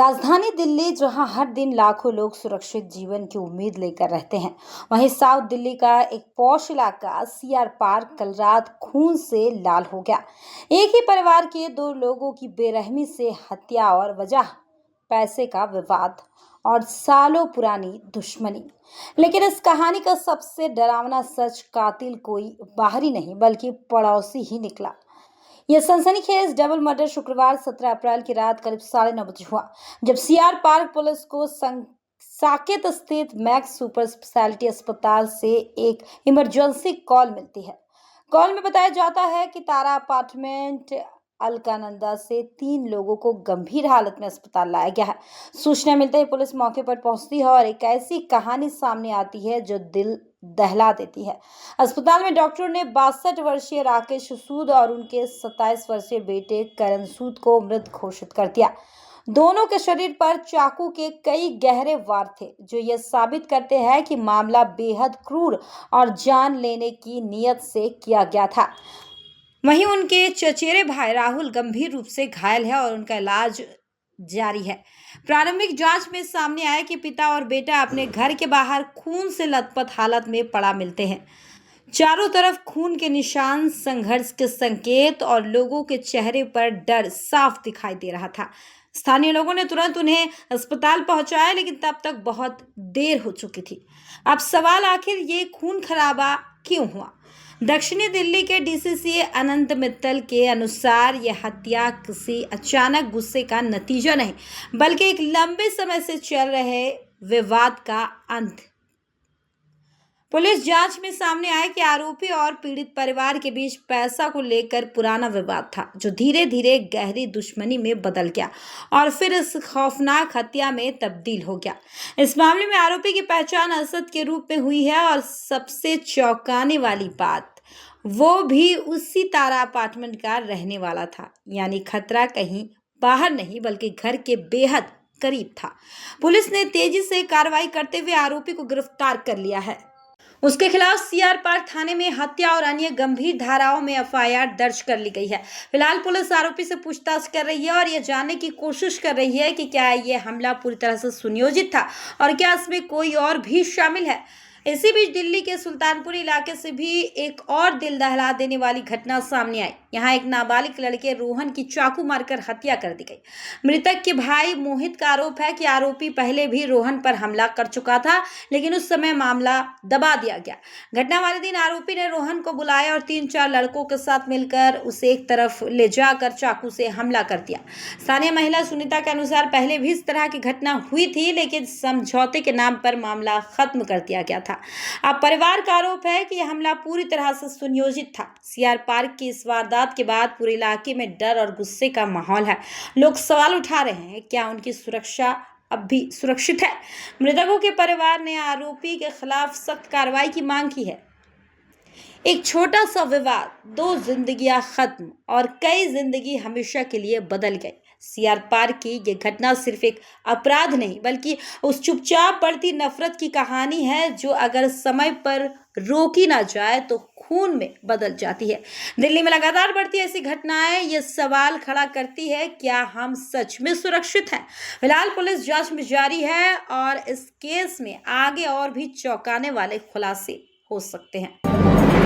राजधानी दिल्ली जहां हर दिन लाखों लोग सुरक्षित जीवन की उम्मीद लेकर रहते हैं, वहीं साउथ दिल्ली का एक पॉश इलाका सीआर पार्क कल रात खून से लाल हो गया। एक ही परिवार के दो लोगों की बेरहमी से हत्या और वजह पैसे का विवाद और सालों पुरानी दुश्मनी। लेकिन इस कहानी का सबसे डरावना सच कातिल कोई बाहरी नहीं बल्कि पड़ोसी ही निकला। यह सनसनीखेज डबल मर्डर शुक्रवार 17 अप्रैल की रात करीब 9:30 बजे हुआ, जब सीआर पार्क पुलिस को साकेत स्थित मैक्स सुपर स्पेशलिटी अस्पताल से एक इमरजेंसी कॉल मिलती है। कॉल में बताया जाता है कि तारा अपार्टमेंट अलकानंदा से 3 लोगों को गंभीर हालत में अस्पताल लाया गया है। सूचना मिलते ही पुलिस मौके पर पहुंचती है और एक ऐसी कहानी सामने आती है जो दिल दहला देती है। अस्पताल में डॉक्टरों ने 62 वर्षीय राकेश सूद और उनके 27 वर्षीय बेटे करण सूद को मृत घोषित कर दिया। दोनों के शरीर पर चाकू के कई गहरे वार थे, जो यह साबित करते हैं कि मामला बेहद क्रूर और जान लेने की नीयत से किया गया था। वहीं उनके चचेरे भाई राहुल गंभीर रूप से घायल है और उनका इलाज जारी है। प्रारंभिक जांच में सामने आया कि पिता और बेटा अपने घर के बाहर खून से लथपथ हालत में पड़ा मिलते हैं। चारों तरफ खून के निशान, संघर्ष के संकेत और लोगों के चेहरे पर डर साफ दिखाई दे रहा था। स्थानीय लोगों ने तुरंत उन्हें अस्पताल पहुंचाया, लेकिन तब तक बहुत देर हो चुकी थी। अब सवाल, आखिर ये खून खराबा क्यों हुआ? दक्षिणी दिल्ली के डीसीसी अनंत मित्तल के अनुसार यह हत्या किसी अचानक गुस्से का नतीजा नहीं, बल्कि एक लंबे समय से चल रहे विवाद का अंत। पुलिस जांच में सामने आया कि आरोपी और पीड़ित परिवार के बीच पैसा को लेकर पुराना विवाद था, जो धीरे धीरे गहरी दुश्मनी में बदल गया और फिर इस खौफनाक हत्या में तब्दील हो गया। इस मामले में आरोपी की पहचान असद के रूप में हुई है और सबसे चौंकाने वाली बात, वो भी उसी तारा अपार्टमेंट का रहने वाला था। यानी खतरा कहीं बाहर नहीं बल्कि घर के बेहद करीब था। पुलिस ने तेजी से कार्रवाई करते हुए आरोपी को गिरफ्तार कर लिया है। उसके खिलाफ सीआर पार्क थाने में हत्या और अन्य गंभीर धाराओं में एफआईआर दर्ज कर ली गई है। फिलहाल पुलिस आरोपी से पूछताछ कर रही है और यह जानने की कोशिश कर रही है कि क्या यह हमला पूरी तरह से सुनियोजित था और क्या इसमें कोई और भी शामिल है। इसी बीच दिल्ली के सुल्तानपुर इलाके से भी एक और दिल दहला देने वाली घटना सामने आई। यहाँ एक नाबालिग लड़के रोहन की चाकू मारकर हत्या कर दी गई। मृतक के भाई मोहित का आरोप है कि आरोपी पहले भी रोहन पर हमला कर चुका था, लेकिन उस समय मामला दबा दिया गया। घटना वाले दिन आरोपी ने रोहन को बुलाया और 3-4 लड़कों के साथ मिलकर उसे एक तरफ ले जाकर चाकू से हमला कर दिया। स्थानीय महिला सुनीता के अनुसार पहले भी इस तरह की घटना हुई थी, लेकिन समझौते के नाम पर मामला खत्म कर दिया गया था। अब परिवार का आरोप है कि यह हमला पूरी तरह से सुनियोजित था। सीआर पार्क की इस वारदात के बाद पूरे इलाके में डर और गुस्से का माहौल है। लोग सवाल उठा रहे हैं, क्या उनकी सुरक्षा अब भी सुरक्षित है? मृतकों के परिवार ने आरोपी के खिलाफ सख्त कार्रवाई की मांग की है। एक छोटा सा विवाद, 2 जिंदगियां खत्म और कई जिंदगी हमेशा के लिए बदल गई। सीआर पार्क की यह घटना सिर्फ एक अपराध नहीं बल्कि उस चुपचाप बढ़ती नफरत की कहानी है, जो अगर समय पर रोकी ना जाए तो खून में बदल जाती है। दिल्ली में लगातार बढ़ती ऐसी घटनाएं ये सवाल खड़ा करती है, क्या हम सच में सुरक्षित हैं? फिलहाल पुलिस जांच में जारी है और इस केस में आगे और भी चौंकाने वाले खुलासे हो सकते हैं।